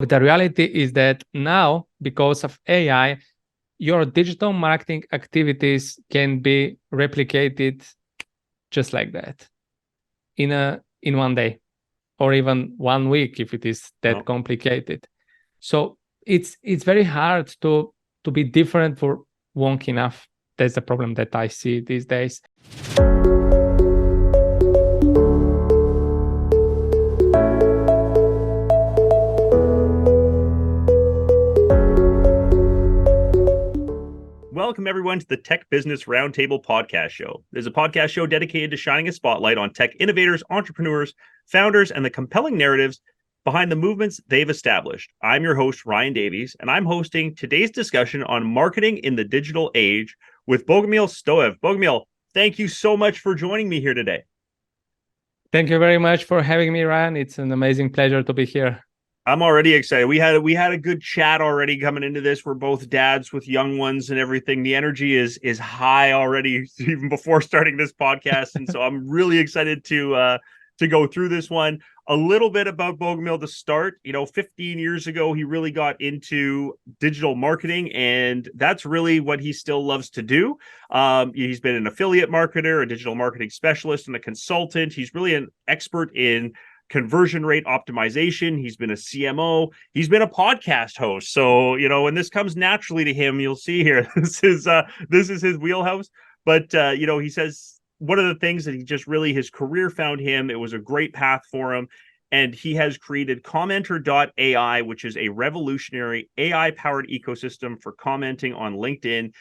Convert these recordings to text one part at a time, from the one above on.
The reality is that now, because of AI, your digital marketing activities can be replicated just like that in one day, or even 1 week if it is that complicated. So it's very hard to be different for long enough. That's the problem that I see these days. Welcome, everyone, to the Tech Business Roundtable podcast show. This is a podcast show dedicated to shining a spotlight on tech innovators, entrepreneurs, founders, and the compelling narratives behind the movements they've established. I'm your host, Ryan Davies, and I'm hosting today's discussion on marketing in the digital age with Bogomil Stoev. Bogomil, thank you so much for joining me here today. Thank you very much for having me, Ryan. It's an amazing pleasure to be here. I'm already excited. We had a good chat already coming into this. We're both dads with young ones and everything. The energy is high already, even before starting this podcast, and so I'm really excited to go through this one. A little bit about Bogomil to start. 15 years ago, he really got into digital marketing, and that's really what he still loves to do. He's been an affiliate marketer, a digital marketing specialist, and a consultant. He's really an expert in conversion rate optimization. He's been a CMO. He's been a podcast host. So, and this comes naturally to him. You'll see here, this is his wheelhouse. But, he says one of the things that his career found him, it was a great path for him. And he has created Commenter.ai, which is a revolutionary AI-powered ecosystem for commenting on LinkedIn,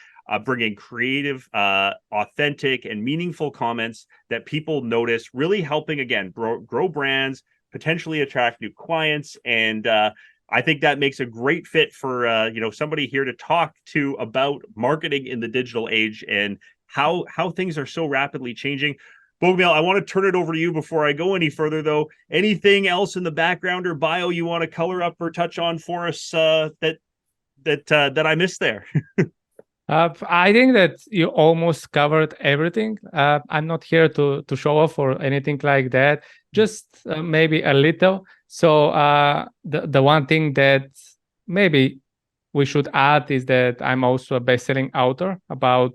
bringing creative, authentic, and meaningful comments that people notice, really helping, again, grow brands, potentially attract new clients. And I think that makes a great fit for, somebody here to talk to about marketing in the digital age and how things are so rapidly changing. Bogomil, I want to turn it over to you before I go any further, though. Anything else in the background or bio you want to color up or touch on for us that I missed there? I think that you almost covered everything. I'm not here to show off or anything like that, just maybe a little. So the one thing that maybe we should add is that I'm also a best-selling author about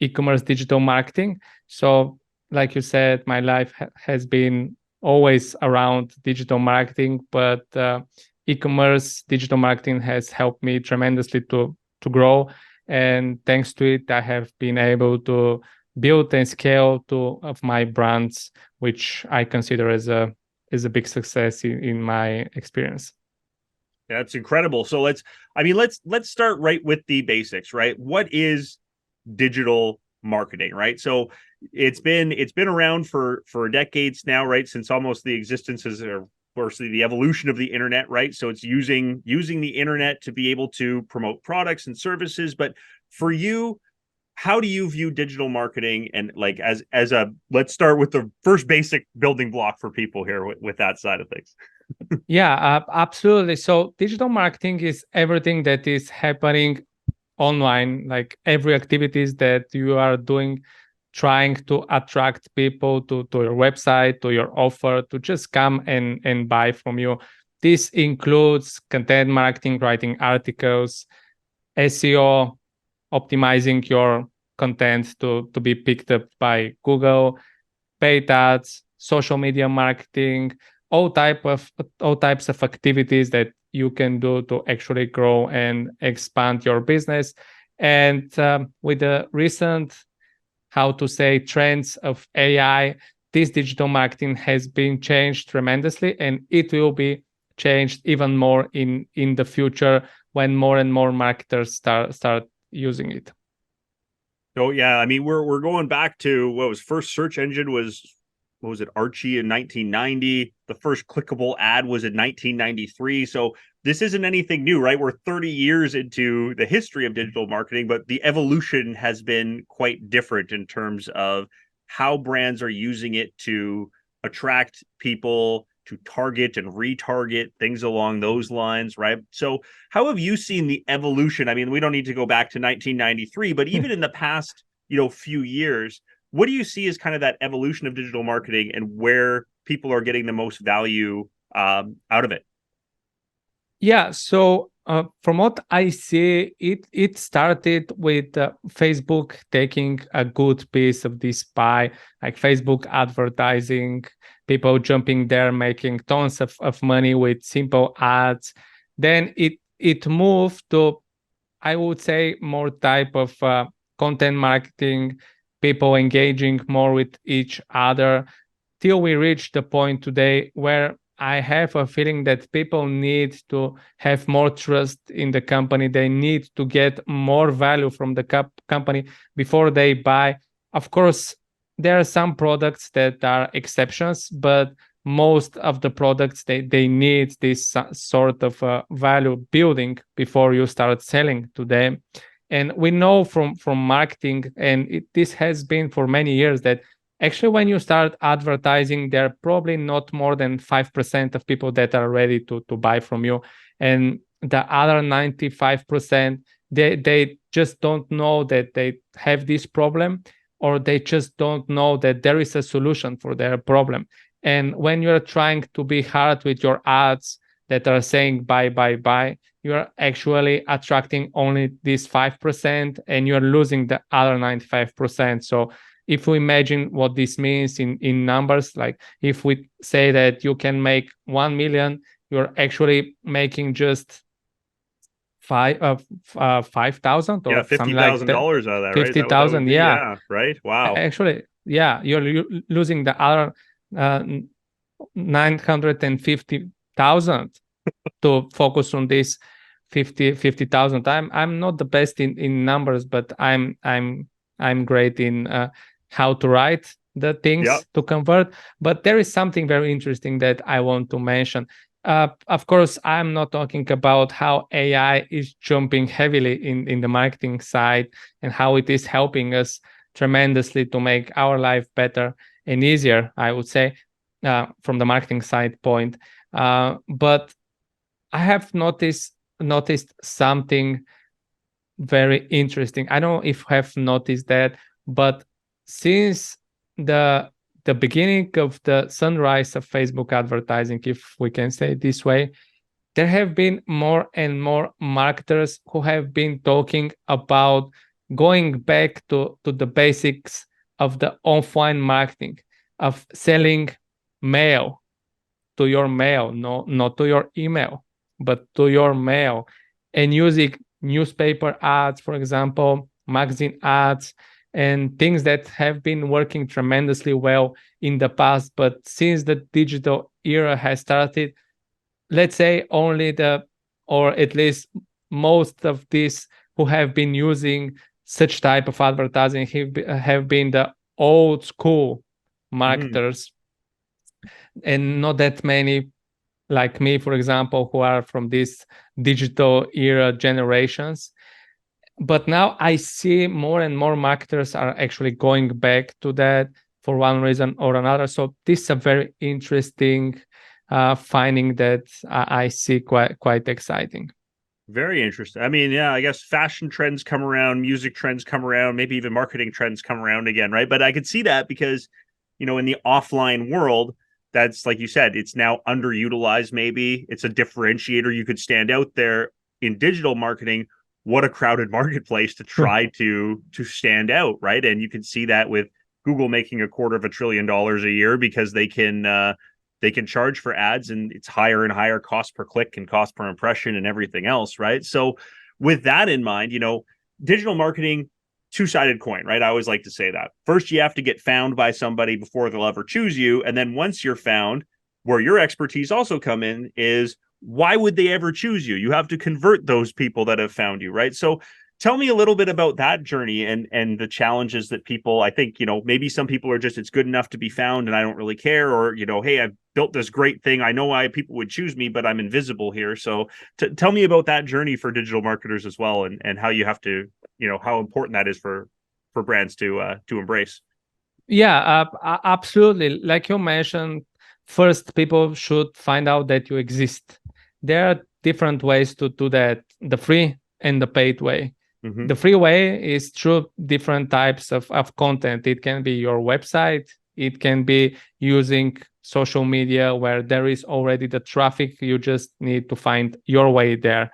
e-commerce digital marketing. So like you said, my life has been always around digital marketing, but e-commerce digital marketing has helped me tremendously to grow. And thanks to it, I have been able to build and scale two of my brands, which I consider as a big success in my experience. That's incredible. So let's start right with the basics, right? What is digital marketing, right? So it's been around for decades now, right? Since almost the existences or firstly the evolution of the internet, right? So it's using the internet to be able to promote products and services. But for you, how do you view digital marketing? And like as a, let's start with the first basic building block for people here with that side of things. Yeah, absolutely. So digital marketing is everything that is happening online, like every activities that you are doing, trying to attract people to your website, to your offer, to just come and buy from you. This includes content marketing, writing articles, SEO, optimizing your content to be picked up by Google, paid ads, social media marketing, all types of activities that you can do to actually grow and expand your business. And with the recent, trends of AI, this digital marketing has been changed tremendously, and it will be changed even more in the future when more and more marketers start using it. So yeah, I mean we're going back to what was first search engine was, what was it, Archie in 1990. The first clickable ad was in 1993. So this isn't anything new, right? We're 30 years into the history of digital marketing, but the evolution has been quite different in terms of how brands are using it to attract people, to target and retarget, things along those lines, right? So how have you seen the evolution? I mean, we don't need to go back to 1993, but even in the past, few years, what do you see as kind of that evolution of digital marketing and where people are getting the most value out of it? Yeah, so from what I see, it started with Facebook taking a good piece of this pie, like Facebook advertising, people jumping there, making tons of money with simple ads. Then it moved to, I would say, more type of content marketing, people engaging more with each other, till we reach the point today where I have a feeling that people need to have more trust in the company. They need to get more value from the company before they buy. Of course, there are some products that are exceptions, but most of the products they need this sort of value building before you start selling to them. And we know from marketing, and this has been for many years, that actually, when you start advertising, there are probably not more than 5% of people that are ready to buy from you. And the other 95%, they just don't know that they have this problem, or they just don't know that there is a solution for their problem. And when you're trying to be hard with your ads that are saying buy, buy, buy, you're actually attracting only this 5% and you're losing the other 95%. So if we imagine what this means in numbers, like if we say that you can make 1 million, you're actually making just 5,000 Yeah, or fifty something like thousand that. dollars out of that, right? Is that what that would 50,000. be? Yeah, Yeah, right. Wow. actually, yeah, you're losing the other 950,000 to focus on this 50,000. I'm not the best in numbers, but I'm great in how to write the Yep. things to convert. But there is something very interesting that I want to mention. Of course, I'm not talking about how AI is jumping heavily in the marketing side and how it is helping us tremendously to make our life better and easier, I would say, from the marketing side point. But I have noticed something very interesting. I don't know if you have noticed that, but since the the beginning of the sunrise of Facebook advertising, if we can say it this way, there have been more and more marketers who have been talking about going back to the basics of the offline marketing, of selling mail to your mail, no, not to your email, but to your mail, and using newspaper ads, for example, magazine ads, and things that have been working tremendously well in the past. But since the digital era has started, let's say only or at least most of these who have been using such type of advertising have been the old school Mhm. marketers, and not that many like me, for example, who are from this digital era generations. But now I see more and more marketers are actually going back to that for one reason or another. So this is a very interesting finding that I see quite exciting. Very interesting. I mean, yeah, I guess fashion trends come around, music trends come around, maybe even marketing trends come around again, right? But I could see that because, in the offline world, that's like you said, it's now underutilized, maybe. It's a differentiator. You could stand out there in digital marketing. What a crowded marketplace to try to stand out, right? And you can see that with Google making $250 billion a year because they can charge for ads, and it's higher and higher cost per click and cost per impression and everything else, right? So with that in mind, digital marketing, two-sided coin, right? I always like to say that. First, you have to get found by somebody before they'll ever choose you. And then once you're found, where your expertise also come in is, why would they ever choose you? You have to convert those people that have found you, right? So tell me a little bit about that journey and the challenges that people, I think, maybe some people are just, it's good enough to be found and I don't really care, or hey, I've built this great thing, I know why people would choose me, but I'm invisible here. So tell me about that journey for digital marketers as well, and how you have to, how important that is for brands to embrace. Yeah, absolutely. Like you mentioned, first people should find out that you exist. There are different ways to do that: the free and the paid way. Mm-hmm. The free way is through different types of content. It can be your website, It can be using social media where there is already the traffic. You just need to find your way there.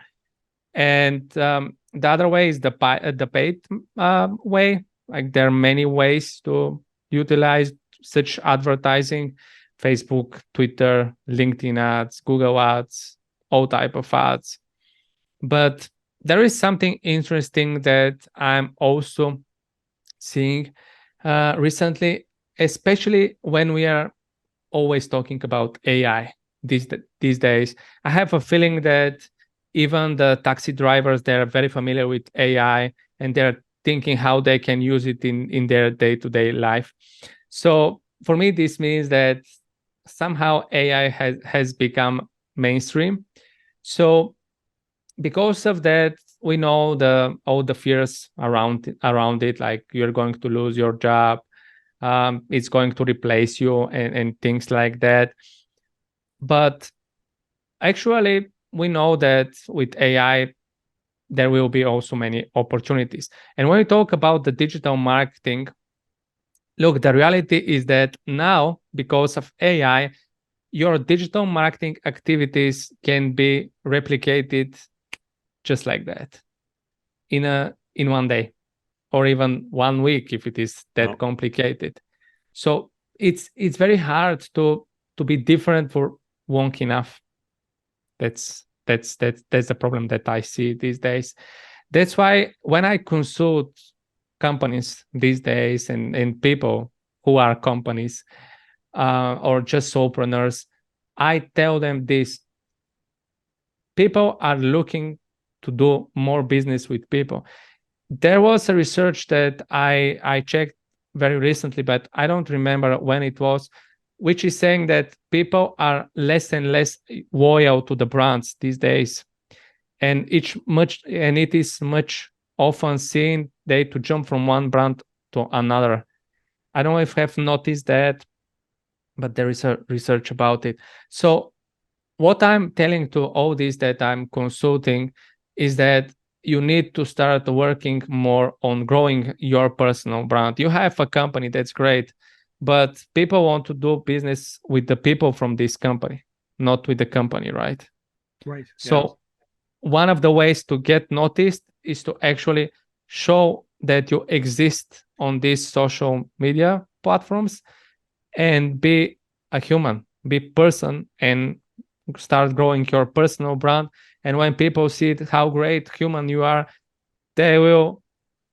And the other way is the paid way. Like there are many ways to utilize such advertising: Facebook, Twitter, LinkedIn ads, Google ads, all type of ads. But there is something interesting that I'm also seeing recently, especially when we are always talking about AI these days. I have a feeling that even the taxi drivers, they're very familiar with AI and they're thinking how they can use it in their day-to-day life. So for me, this means that somehow AI has become mainstream. So because of that, we know all the fears around it, like you're going to lose your job, it's going to replace you, and things like that. But actually, we know that with AI, there will be also many opportunities. And when we talk about the digital marketing, look, the reality is that now, because of AI, your digital marketing activities can be replicated just like that in one day, or even 1 week if it is that complicated. So it's very hard to be different for long enough. That's the problem that I see these days. That's why when I consult companies these days and people who are companies or just solopreneurs, I tell them this: people are looking to do more business with people. There was a research that I checked very recently, but I don't remember when it was, which is saying that people are less and less loyal to the brands these days. And it is much often seen they to jump from one brand to another. I don't know if you have noticed that, but there is a research about it. So what I'm telling to all these that I'm consulting is that you need to start working more on growing your personal brand. You have a company, that's great, but people want to do business with the people from this company, not with the company, right? Right. So one of the ways to get noticed is to actually show that you exist on these social media platforms and be a human, be person, and start growing your personal brand. And when people see how great human you are, they will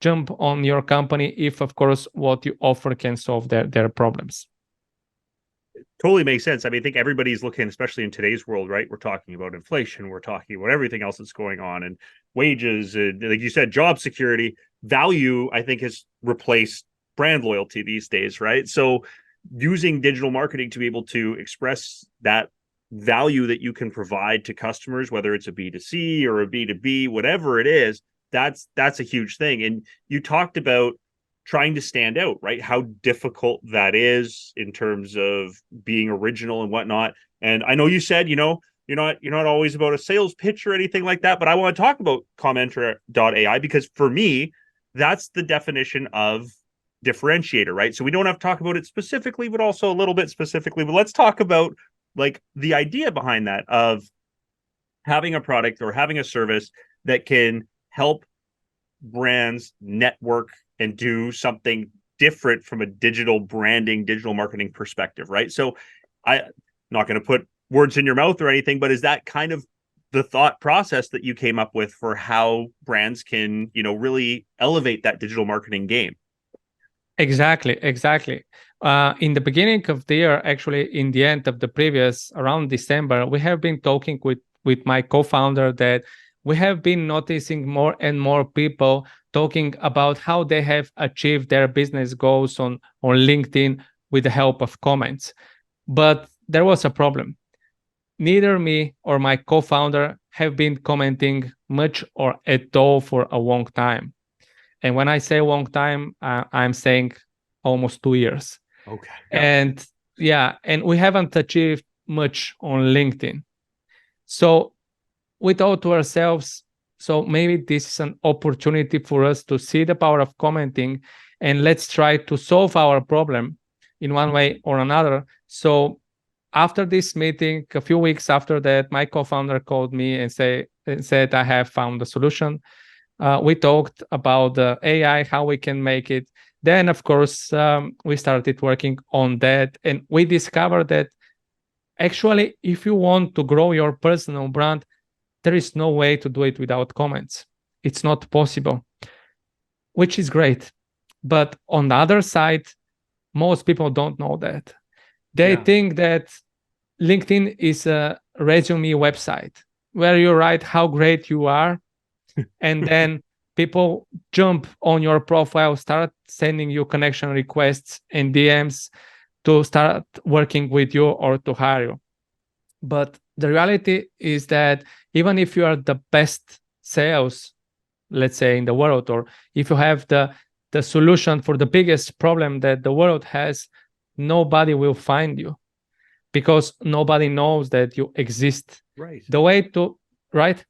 jump on your company if, of course, what you offer can solve their problems. Totally makes sense. I mean, I think everybody's looking, especially in today's world, right? We're talking about inflation, we're talking about everything else that's going on, and wages, and like you said, job security. Value, I think, has replaced brand loyalty these days, right? So using digital marketing to be able to express that value that you can provide to customers, whether it's a B2C or a B2B, whatever it is, that's a huge thing. And you talked about trying to stand out, right? How difficult that is in terms of being original and whatnot. And I know you said, you're not always about a sales pitch or anything like that, but I want to talk about Commenter.ai because for me, that's the definition of differentiator, right? So we don't have to talk about it specifically, but also a little bit specifically. But let's talk about like the idea behind that of having a product or having a service that can help brands network and do something different from a digital branding, digital marketing perspective, right? So I'm not going to put words in your mouth or anything, but is that kind of the thought process that you came up with for how brands can, really elevate that digital marketing game? Exactly. In the beginning of the year, actually, in the end of the previous, around December, we have been talking with my co-founder that we have been noticing more and more people talking about how they have achieved their business goals on LinkedIn with the help of comments. But there was a problem. Neither me or my co-founder have been commenting much or at all for a long time. And when I say long time, I'm saying almost 2 years. Okay. Yeah. And we haven't achieved much on LinkedIn. So we thought to ourselves, so maybe this is an opportunity for us to see the power of commenting, and let's try to solve our problem in one way or another. So after this meeting, a few weeks after that, my co-founder called me and said, I have found a solution. We talked about the AI, how we can make it. Then, of course, we started working on that. And we discovered that actually, if you want to grow your personal brand, there is no way to do it without comments. It's not possible, which is great. But on the other side, most people don't know that. They think that LinkedIn is a resume website where you write how great you are, and then people jump on your profile, start sending you connection requests and DMs to start working with you or to hire you. But the reality is that even if you are the best sales, let's say, in the world, or if you have the solution for the biggest problem that the world has, nobody will find you because nobody knows that you exist. Right. The way to, right?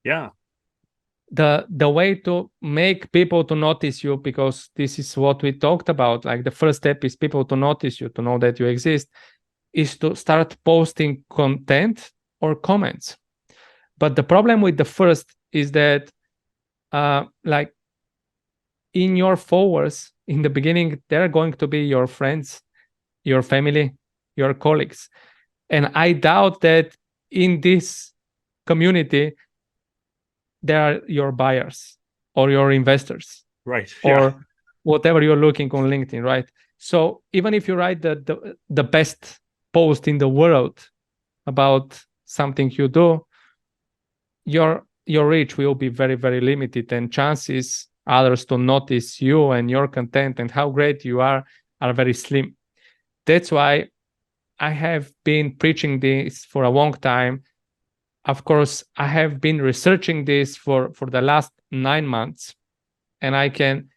Yeah. The way to make people to notice you, because this is what we talked about, like the first step is people to notice you, to know that you exist, is to start posting content or comments. But the problem with the first is that like in your followers in the beginning, they're going to be your friends, your family, your colleagues. And I doubt that in this community there are your buyers or your investors, right? Or whatever you're looking on LinkedIn, right? So even if you write the best post in the world about something you do, your reach will be very, very limited, and chances others to notice you and your content and how great you are very slim. That's why I have been preaching this for a long time. Of course, I have been researching this for the last 9 months, and I can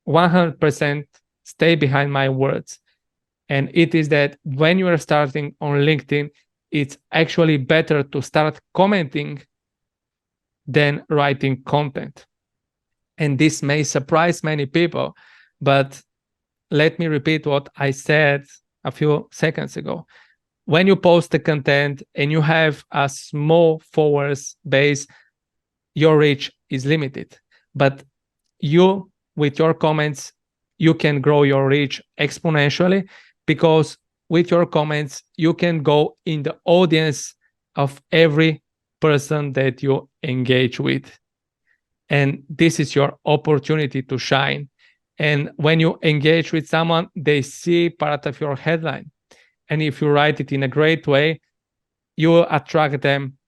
100% stay behind my words. And it is that when you are starting on LinkedIn, it's actually better to start commenting than writing content. And this may surprise many people, but let me repeat what I said a few seconds ago. When you post the content and you have a small followers base, your reach is limited. But you, with your comments, you can grow your reach exponentially, because with your comments, you can go in the audience of every person that you engage with. And this is your opportunity to shine. And when you engage with someone, they see part of your headline. And if you write it in a great way, you will attract them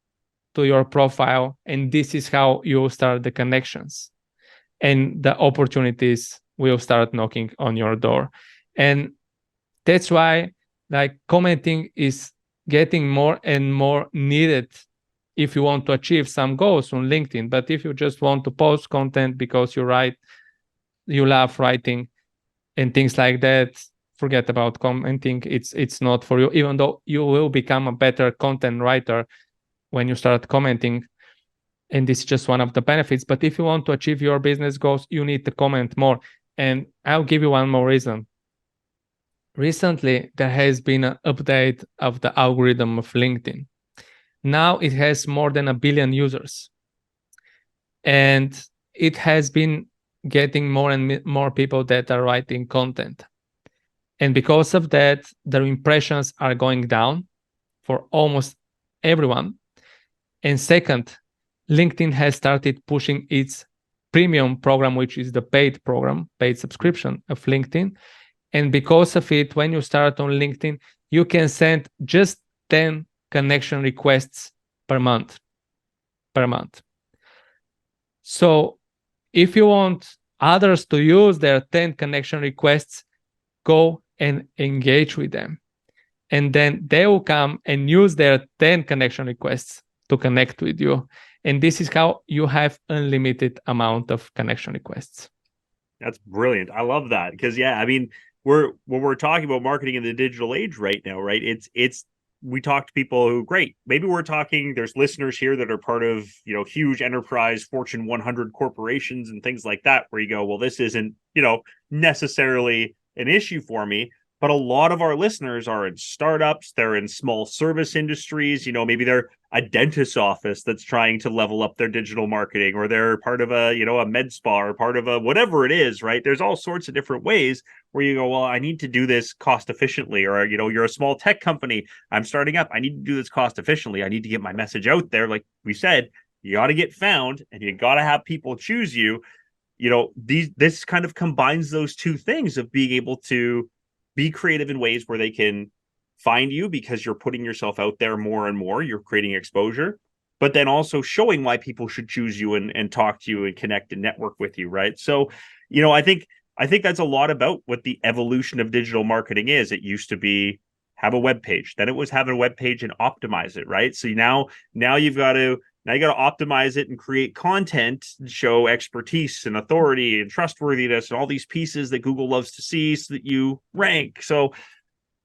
to your profile. And this is how you start the connections. And the opportunities will start knocking on your door. And that's why like commenting is getting more and more needed if you want to achieve some goals on LinkedIn. But if you just want to post content because you love writing and things like that, forget about commenting. It's not for you, even though you will become a better content writer when you start commenting. And this is just one of the benefits. But if you want to achieve your business goals, you need to comment more. And I'll give you one more reason. Recently, there has been an update of the algorithm of LinkedIn. Now it has more than 1 billion users. And it has been getting more and more people that are writing content. And because of that, their impressions are going down for almost everyone. And second, LinkedIn has started pushing its premium program, which is the paid program, paid subscription of LinkedIn. And because of it, when you start on LinkedIn, you can send just 10 connection requests per month. So if you want others to use their 10 connection requests, go and engage with them. And then they will come and use their 10 connection requests to connect with you. And this is how you have unlimited amount of connection requests. That's brilliant. I love that because, yeah, I mean, when we're talking about marketing in the digital age right now, right? We talk to people who, great, maybe there's listeners here that are part of, huge enterprise Fortune 100 corporations and things like that, where you go, well, this isn't, necessarily an issue for me. But a lot of our listeners are in startups, they're in small service industries, maybe they're a dentist's office that's trying to level up their digital marketing, or they're part of a med spa, or part of a whatever it is, right? There's all sorts of different ways where you go, well, I need to do this cost efficiently, or you're a small tech company, I'm starting up, I need to do this cost efficiently, I need to get my message out there. Like we said, you got to get found and you got to have people choose you. This kind of combines those two things of being able to be creative in ways where they can find you because you're putting yourself out there more and more, you're creating exposure, but then also showing why people should choose you and talk to you and connect and network with you, right? So, I think that's a lot about what the evolution of digital marketing is. It used to be have a web page, then it was have a web page and optimize it, right? So now you got to optimize it and create content and show expertise and authority and trustworthiness and all these pieces that Google loves to see so that you rank. So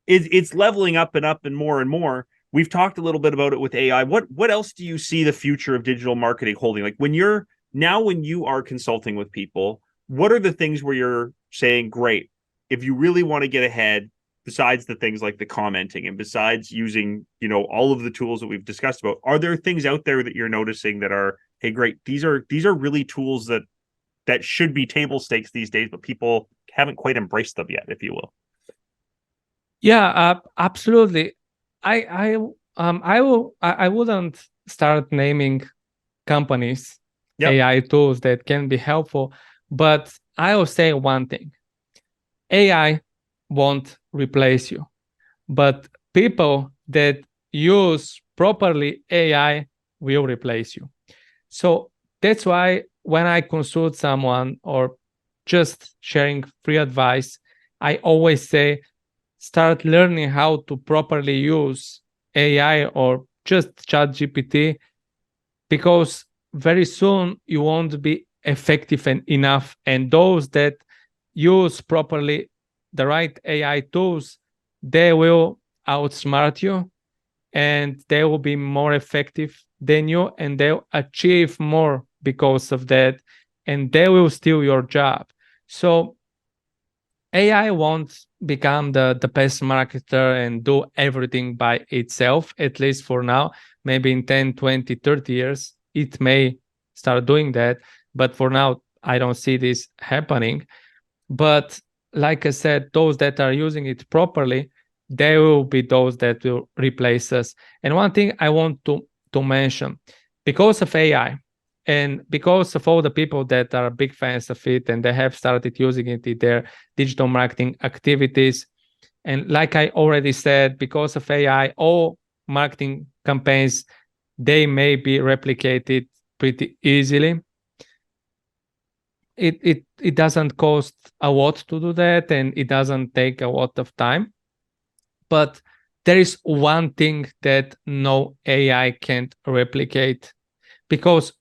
it's leveling up and more. We've talked a little bit about it with AI. What else do you see the future of digital marketing holding? Like when you are consulting with people, what are the things where you're saying, great, if you really want to get ahead, besides the things like the commenting and besides using, all of the tools that we've discussed about, are there things out there that you're noticing that are, hey, great, these are really tools that should be table stakes these days, but people haven't quite embraced them yet, if you will? Yeah, absolutely. I wouldn't start naming companies, Yep. AI tools that can be helpful, but I will say one thing: AI won't replace you, but people that use properly AI will replace you. So that's why when I consult someone or just sharing free advice, I always say start learning how to properly use AI or just ChatGPT, because very soon you won't be effective enough. And those that use properly the right AI tools, they will outsmart you and they will be more effective than you, and they'll achieve more because of that, and they will steal your job. So AI won't become the best marketer and do everything by itself, at least for now. Maybe in 10, 20, 30 years, it may start doing that. But for now, I don't see this happening. But like I said, those that are using it properly, they will be those that will replace us. And one thing I want to mention, because of AI and because of all the people that are big fans of it and they have started using it in their digital marketing activities, and like I already said, because of AI, all marketing campaigns, they may be replicated pretty easily. It doesn't cost a lot to do that, and it doesn't take a lot of time. But there is one thing that no AI can't replicate, because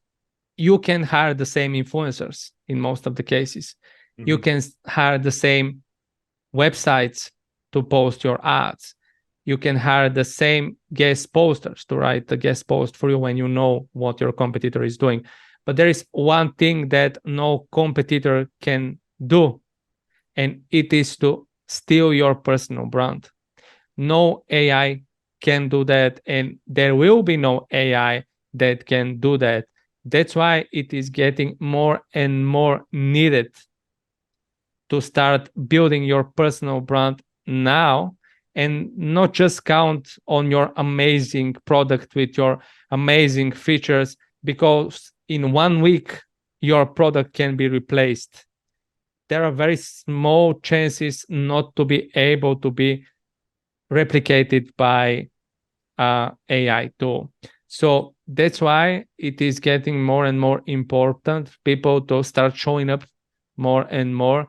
you can hire the same influencers in most of the cases. Mm-hmm. You can hire the same websites to post your ads. You can hire the same guest posters to write the guest post for you when you know what your competitor is doing. But there is one thing that no competitor can do, and it is to steal your personal brand. No AI can do that, and there will be no AI that can do that. That's why it is getting more and more needed to start building your personal brand now, and not just count on your amazing product with your amazing features, because in 1 week your product can be replaced. There are very small chances not to be able to be replicated by AI tool. So that's why it is getting more and more important, people to start showing up more and more,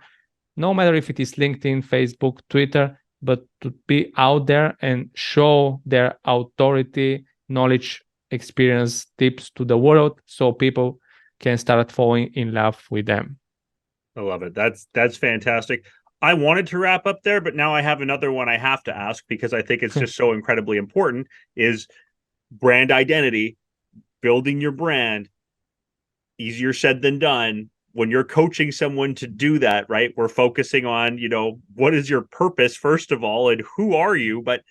no matter if it is LinkedIn, Facebook, Twitter, but to be out there and show their authority, knowledge, experience, tips to the world, so people can start falling in love with them. I love it. That's fantastic. I wanted to wrap up there, but now I have another one I have to ask because I think it's just so incredibly important, is brand identity, building your brand. Easier said than done. when you're coaching someone to do that, right, we're focusing on, what is your purpose, first of all, and who are you? But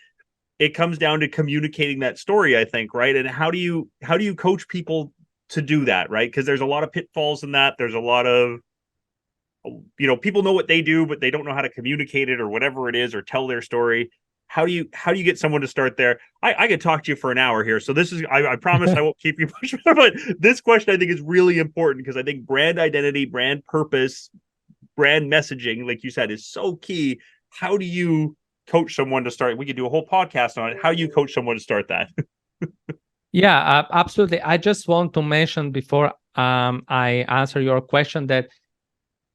it comes down to communicating that story, I think, right? And how do you coach people to do that, right? Because there's a lot of pitfalls in that. There's a lot of, people know what they do, but they don't know how to communicate it or whatever it is, or tell their story. How do you get someone to start there? I could talk to you for an hour here. So this is, I promise I won't keep you much more, but this question I think is really important, because I think brand identity, brand purpose, brand messaging, like you said, is so key. How do you coach someone to start? We could do a whole podcast on it. How do you coach someone to start that? Yeah, absolutely. I just want to mention before I answer your question that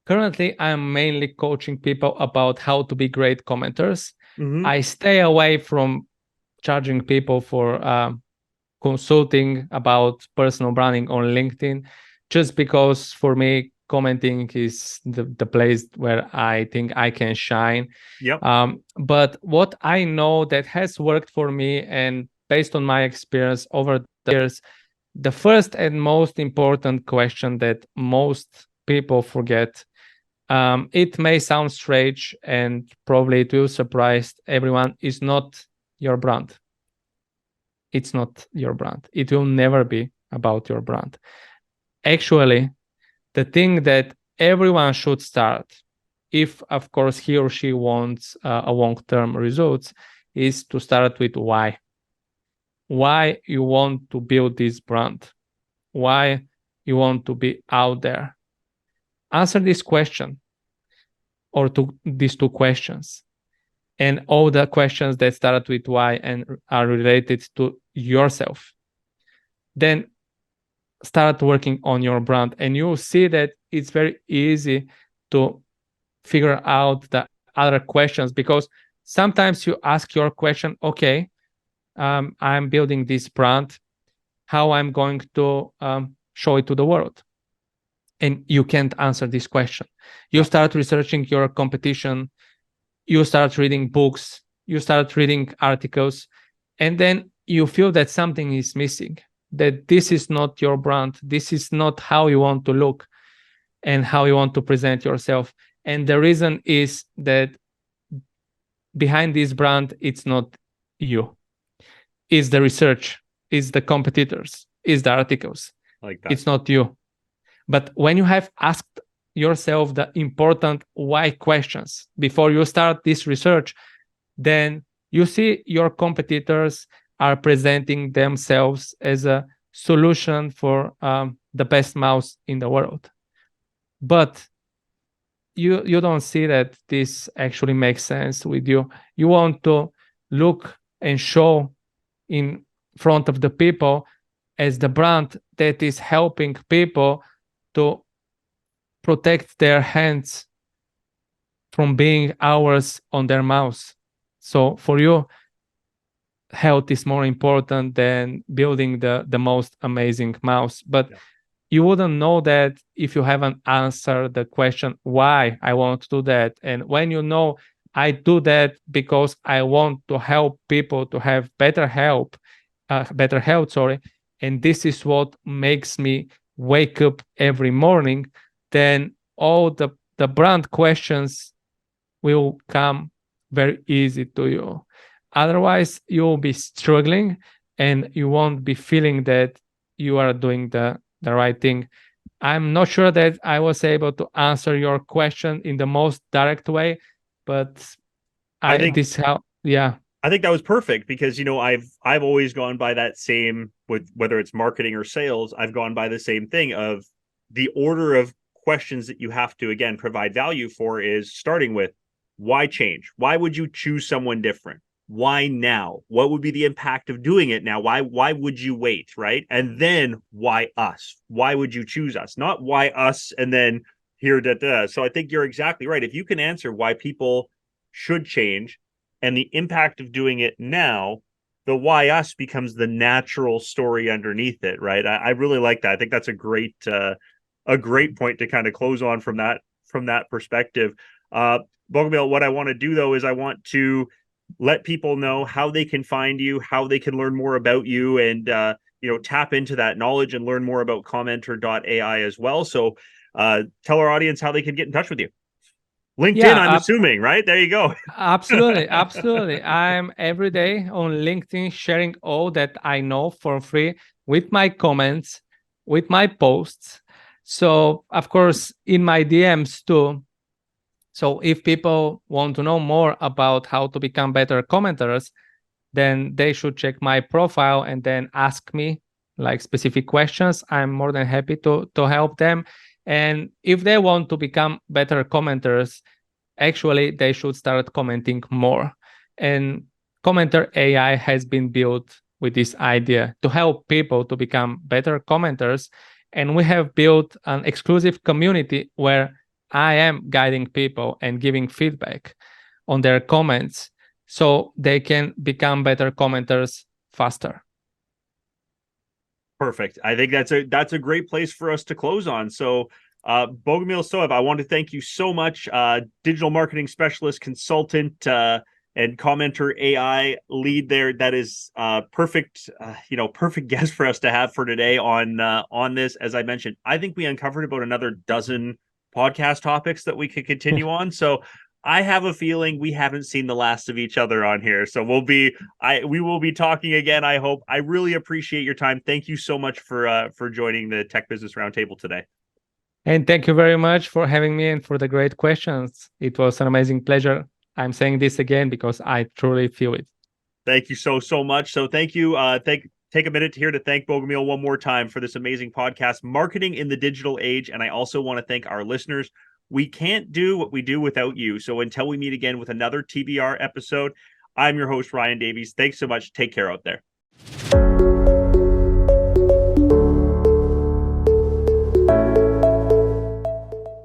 currently I'm mainly coaching people about how to be great commenters. Mm-hmm. I stay away from charging people for consulting about personal branding on LinkedIn, just because for me, commenting is the place where I think I can shine. Yep. But what I know that has worked for me, and based on my experience over the years, the first and most important question that most people forget, it may sound strange and probably it will surprise everyone, is not your brand. It's not your brand. It will never be about your brand. Actually, the thing that everyone should start, if of course he or she wants a long-term results, is to start with why. Why you want to build this brand? Why you want to be out there? Answer this question, or to these two questions, and all the questions that start with why and are related to yourself. Then start working on your brand, and you'll see that it's very easy to figure out the other questions, because sometimes you ask your question, okay, I'm building this brand, how I'm going to show it to the world? And you can't answer this question. You start researching your competition, you start reading books, you start reading articles, and then you feel that something is missing, that this is not your brand, this is not how you want to look and how you want to present yourself. And the reason is that behind this brand, it's not you. It's the research, it's the competitors, it's the articles. Like that. It's not you. But when you have asked yourself the important why questions before you start this research, then you see your competitors are presenting themselves as a solution for the best mouse in the world. But you don't see that this actually makes sense with you. You want to look and show in front of the people as the brand that is helping people to protect their hands from being hours on their mouse. So for you, health is more important than building the most amazing mouse. But you wouldn't know that if you haven't answered the question why I want to do that. And when you know I do that because I want to help people to have better health, and this is what makes me wake up every morning, then all the brand questions will come very easy to you. Otherwise, you'll be struggling and you won't be feeling that you are doing the right thing. I'm not sure that I was able to answer your question in the most direct way, but I think I think that was perfect, because I've always gone by that same, with whether it's marketing or sales, I've gone by the same thing of the order of questions that you have to, again, provide value for, is starting with why change? Why would you choose someone different? Why now? What would be the impact of doing it now? Why would you wait, right? And then why us? Why would you choose us? Not why us and then here, So I think you're exactly right. If you can answer why people should change and the impact of doing it now, the why us becomes the natural story underneath it, right? I really like that. I think that's a great point to kind of close on from that perspective. Bogomil, what I want to do though is I want to let people know how they can find you, how they can learn more about you, and tap into that knowledge and learn more about Commenter.ai as well. So tell our audience how they can get in touch with you. LinkedIn, Yeah, I'm assuming, right? There you go. Absolutely. I'm every day on LinkedIn sharing all that I know for free with my comments, with my posts. So, of course, in my DMs too. So, if people want to know more about how to become better commenters, then they should check my profile and then ask me like specific questions. I'm more than happy to help them. And if they want to become better commenters, actually they should start commenting more. And Commenter AI has been built with this idea to help people to become better commenters. And we have built an exclusive community where I am guiding people and giving feedback on their comments so they can become better commenters faster. Perfect. I think that's a great place for us to close on. So Bogomil Soev, I want to thank you so much. Digital marketing specialist, consultant, and Commenter AI lead there. That is perfect, perfect guest for us to have for today on this. As I mentioned, I think we uncovered about another dozen podcast topics that we could continue on. So I have a feeling we haven't seen the last of each other on here. So we will be talking again, I hope. I really appreciate your time. Thank you so much for joining the Tech Business Roundtable today. And thank you very much for having me and for the great questions. It was an amazing pleasure. I'm saying this again because I truly feel it. Thank you so much. So thank you. Take a minute here to thank Bogomil one more time for this amazing podcast, Marketing in the Digital Age. And I also want to thank our listeners. We can't do what we do without you. So until we meet again with another TBR episode, I'm your host, Ryan Davies. Thanks so much. Take care out there.